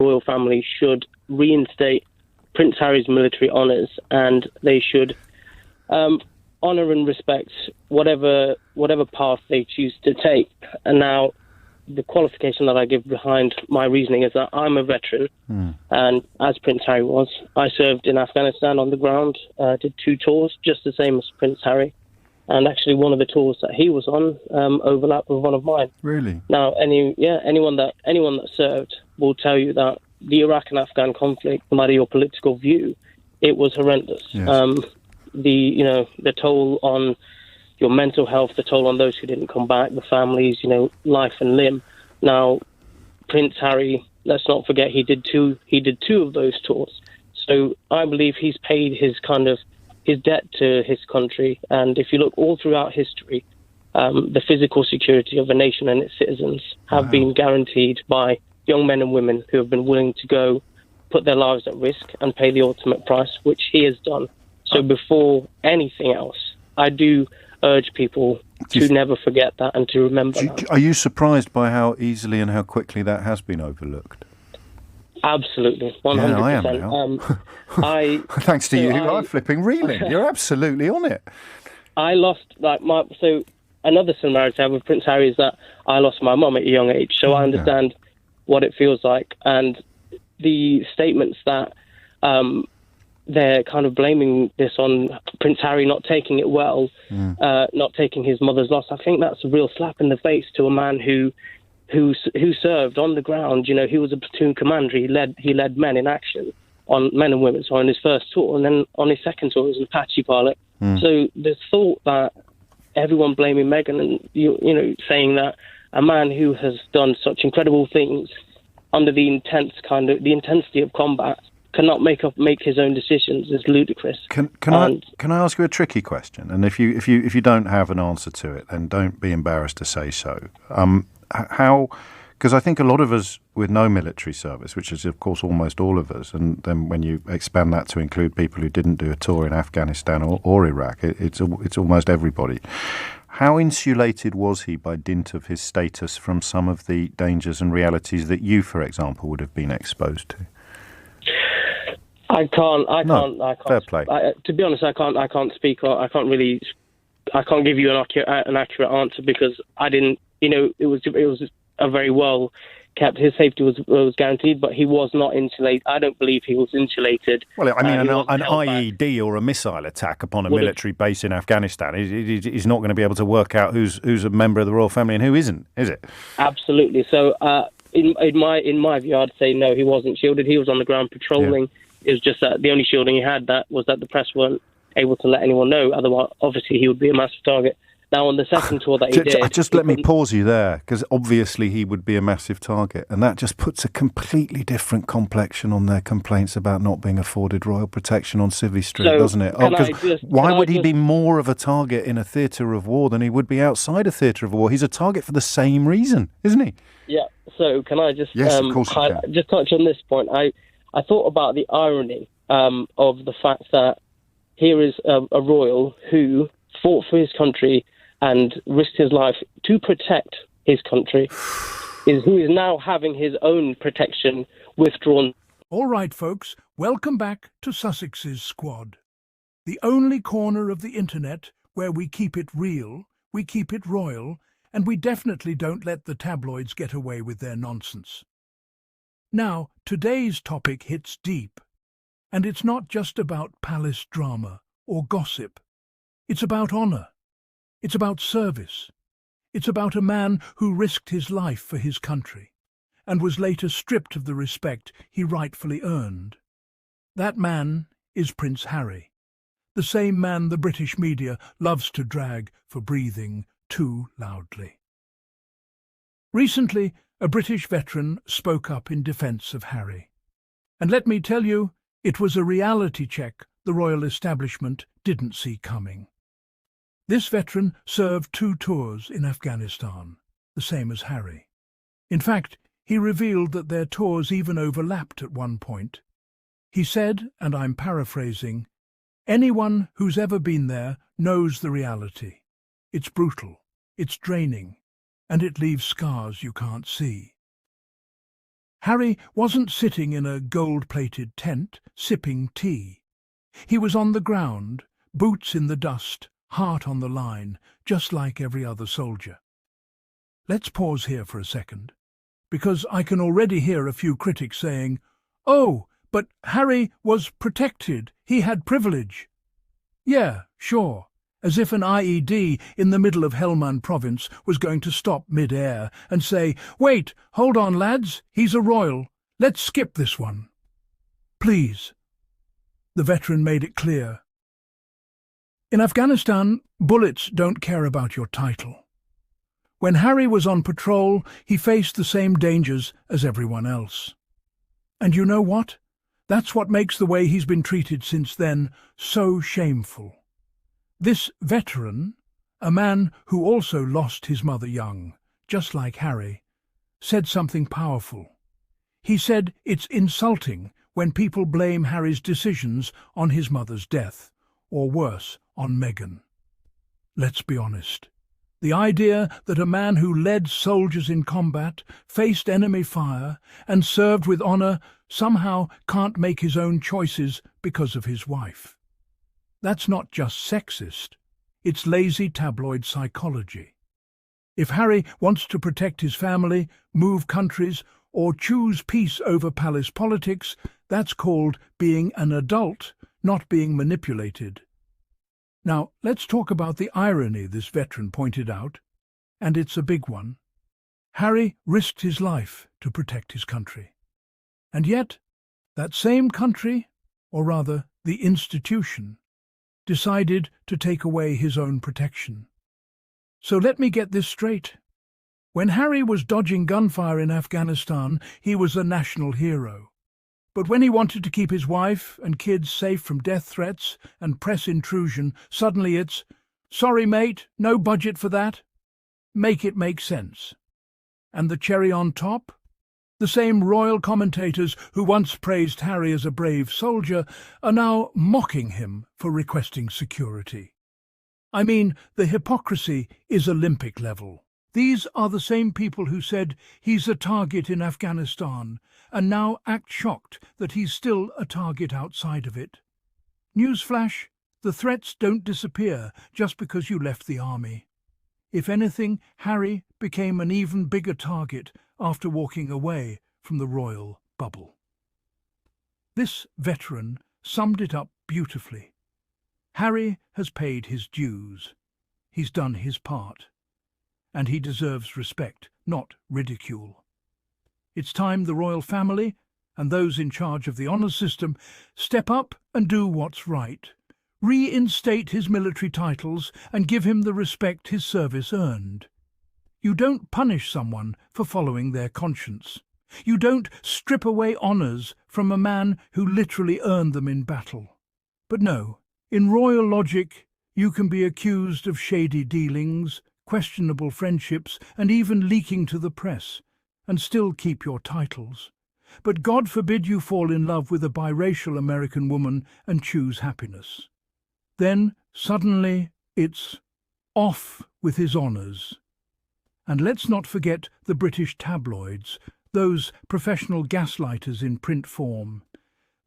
royal family should reinstate Prince Harry's military honours, and they should honour and respect whatever path they choose to take. And now, the qualification that I give behind my reasoning is that I'm a veteran, and as Prince Harry was, I served in Afghanistan on the ground, did 2 tours, just the same as Prince Harry. And actually, one of the tours that he was on overlapped with one of mine. Really? Now, anyone that served will tell you that the Iraq and Afghan conflict, no matter your political view, it was horrendous. Yes. The toll on your mental health, the toll on those who didn't come back, the families, life and limb. Now, Prince Harry, let's not forget, he did two of those tours. So I believe he's paid his debt to his country. And if you look all throughout history, the physical security of a nation and its citizens have been guaranteed by young men and women who have been willing to go put their lives at risk and pay the ultimate price, which he has done. So before anything else, I do urge people to never forget that and to remember that. Are you surprised by how easily and how quickly that has been overlooked? Absolutely, 100%. Yeah, I am now. Thanks to you, I'm flipping reeling. You're absolutely on it. I lost, so another similarity with Prince Harry is that I lost my mum at a young age, so I understand what it feels like. And the statements that they're kind of blaming this on Prince Harry not taking it well, not taking his mother's loss, I think that's a real slap in the face to a man who served on the ground. He was a platoon commander. He led men in action, men and women. So on his first tour, and then on his second tour, he was an Apache pilot. So the thought that everyone blaming Meghan and saying that a man who has done such incredible things under the intensity of combat cannot make his own decisions is ludicrous. Can I ask you a tricky question? And if you don't have an answer to it, then don't be embarrassed to say so. Because I think a lot of us with no military service, which is of course almost all of us, and then when you expand that to include people who didn't do a tour in Afghanistan or Iraq, it's almost everybody. How insulated was he by dint of his status from some of the dangers and realities that you, for example, would have been exposed to? I can't. Fair play. To be honest, I can't speak. I can't give you an accurate answer because I didn't. It was a very well kept. His safety was guaranteed, but he was not insulated. I don't believe he was insulated. Well, I mean, an IED or a missile attack upon a military base in Afghanistan is not going to be able to work out who's a member of the royal family and who isn't, is it? Absolutely. So, in my view, I'd say no, he wasn't shielded. He was on the ground patrolling. Yeah. It was just that the only shielding he had was that the press weren't able to let anyone know. Otherwise, obviously, he would be a massive target. Now, on the second tour that he did... Just let me pause you there, because obviously he would be a massive target, and that just puts a completely different complexion on their complaints about not being afforded royal protection on Civvy Street, doesn't it? Why would he be more of a target in a theatre of war than he would be outside a theatre of war? He's a target for the same reason, isn't he? Yeah, so can I just... Yes, of course you can. Just touch on this point. I thought about the irony of the fact that here is a royal who fought for his country and risked his life to protect his country, who is now having his own protection withdrawn. All right, folks, welcome back to Sussex's Squad, the only corner of the internet where we keep it real, we keep it royal, and we definitely don't let the tabloids get away with their nonsense. Now, today's topic hits deep, and it's not just about palace drama or gossip. It's about honour. It's about service. It's about a man who risked his life for his country and was later stripped of the respect he rightfully earned. That man is Prince Harry, the same man the British media loves to drag for breathing too loudly. Recently, a British veteran spoke up in defence of Harry. And let me tell you, it was a reality check the royal establishment didn't see coming. This veteran served 2 tours in Afghanistan, the same as Harry. In fact, he revealed that their tours even overlapped at one point. He said, and I'm paraphrasing, "Anyone who's ever been there knows the reality. It's brutal, it's draining, and it leaves scars you can't see." Harry wasn't sitting in a gold-plated tent, sipping tea. He was on the ground, boots in the dust, heart on the line, just like every other soldier. Let's pause here for a second, because I can already hear a few critics saying, "Oh, but Harry was protected, he had privilege." Yeah, sure, as if an IED in the middle of Helmand province was going to stop mid-air and say, "Wait, hold on lads, he's a royal, let's skip this one." Please. The veteran made it clear. In Afghanistan, bullets don't care about your title. When Harry was on patrol, he faced the same dangers as everyone else. And you know what? That's what makes the way he's been treated since then so shameful. This veteran, a man who also lost his mother young, just like Harry, said something powerful. He said it's insulting when people blame Harry's decisions on his mother's death, or worse, on Meghan. Let's be honest. The idea that a man who led soldiers in combat, faced enemy fire, and served with honour somehow can't make his own choices because of his wife. That's not just sexist, it's lazy tabloid psychology. If Harry wants to protect his family, move countries, or choose peace over palace politics, that's called being an adult, not being manipulated. Now, let's talk about the irony this veteran pointed out, and it's a big one. Harry risked his life to protect his country. And yet, that same country, or rather the institution, decided to take away his own protection. So let me get this straight. When Harry was dodging gunfire in Afghanistan, he was a national hero. But when he wanted to keep his wife and kids safe from death threats and press intrusion, suddenly it's, "Sorry mate, no budget for that." Make it make sense. And the cherry on top? The same royal commentators who once praised Harry as a brave soldier are now mocking him for requesting security. I mean, the hypocrisy is Olympic level. These are the same people who said he's a target in Afghanistan and now act shocked that he's still a target outside of it. Newsflash, the threats don't disappear just because you left the army. If anything, Harry became an even bigger target after walking away from the royal bubble. This veteran summed it up beautifully. Harry has paid his dues. He's done his part. And he deserves respect, not ridicule. It's time the royal family and those in charge of the honour system step up and do what's right. Reinstate his military titles and give him the respect his service earned. You don't punish someone for following their conscience. You don't strip away honours from a man who literally earned them in battle. But no, in royal logic, you can be accused of shady dealings, questionable friendships, and even leaking to the press, and still keep your titles. But God forbid you fall in love with a biracial American woman and choose happiness. Then, suddenly, it's off with his honours. And let's not forget the British tabloids, those professional gaslighters in print form.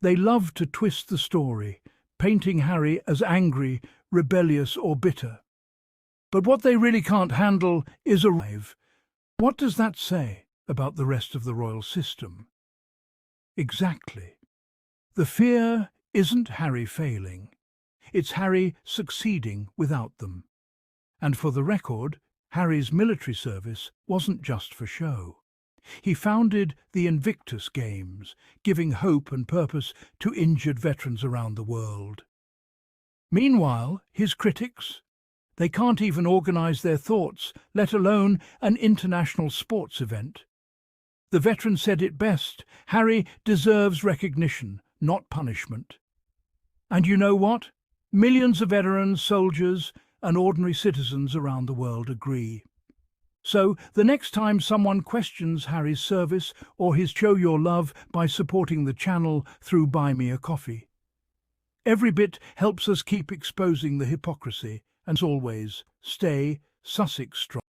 They love to twist the story, painting Harry as angry, rebellious or bitter. But what they really can't handle is a rive. What does that say about the rest of the royal system? Exactly. The fear isn't Harry failing. It's Harry succeeding without them. And for the record, Harry's military service wasn't just for show. He founded the Invictus Games, giving hope and purpose to injured veterans around the world. Meanwhile, his critics, they can't even organise their thoughts, let alone an international sports event. The veteran said it best, Harry deserves recognition, not punishment. And you know what? Millions of veterans, soldiers, and ordinary citizens around the world agree. So, the next time someone questions Harry's service or his show your love by supporting the channel through Buy Me a Coffee, every bit helps us keep exposing the hypocrisy, and as always, stay Sussex strong.